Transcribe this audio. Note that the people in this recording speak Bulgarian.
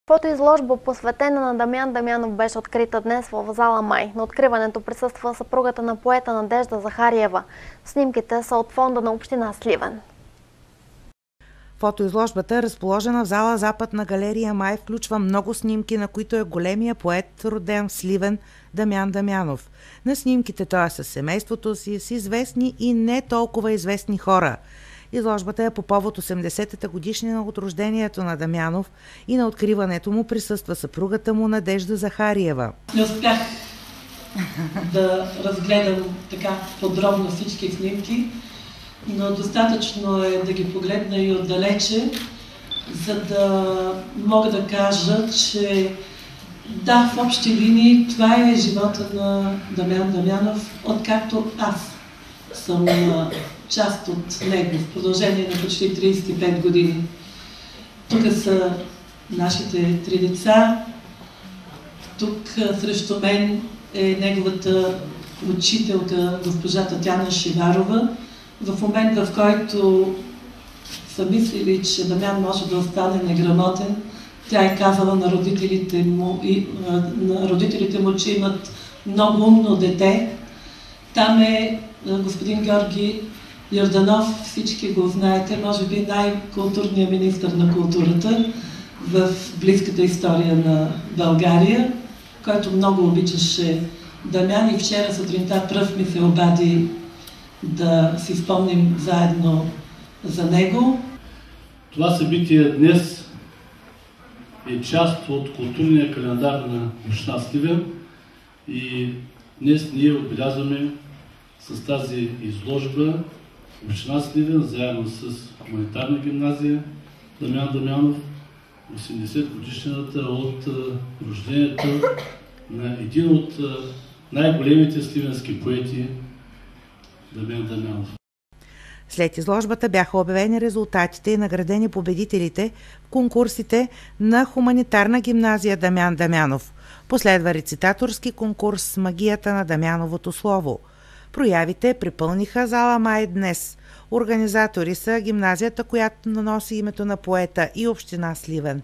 Фотоизложба, посветена на Дамян Дамянов, беше открита днес в зала Май. На откриването присъства съпругата на поета Надежда Захариева. Снимките са от фонда на община Сливен. Фотоизложбата, разположена в зала Запад на галерия Май, включва много снимки, на които е големия поет, роден в Сливен, Дамян Дамянов. На снимките той е със семейството си, с известни и не толкова известни хора. Изложбата е по повод 80-та годишнина от рождението на Дамянов и на откриването му присъства съпругата му Надежда Захариева. Не успях да разгледам така подробно всички снимки, но достатъчно е да ги погледна и отдалече, за да мога да кажа, че да, в общи линии това е живота на Дамян Дамянов, откакто аз съм част от него в продължение на почти 35 години. Тук са нашите 3 деца. Тук срещу мен е неговата учителка, госпожа Татяна Шиварова. В момент, в който са мислили, че Дамян може да остане неграмотен, тя е казала на родителите му, че имат много умно дете. Там е господин Георги Йорданов, всички го знаете, може би най-културният министър на културата в близката история на България, който много обичаше Дамян и вчера сутринта пръв ми се обади да си спомним заедно за него. Това събитие днес е част от културния календар на община Сливен и днес ние отбелязваме с тази изложба община Сливен, заедно с хуманитарна гимназия Дамян Дамянов, 80 годишнината от рождението на един от най-големите сливенски поети Дамян Дамянов. След изложбата бяха обявени резултатите и наградени победителите в конкурсите на хуманитарна гимназия Дамян Дамянов. Последва рецитаторски конкурс с магията на Дамяновото слово. Проявите препълниха зала Май днес. Организатори са гимназията, която носи името на поета, и община Сливен.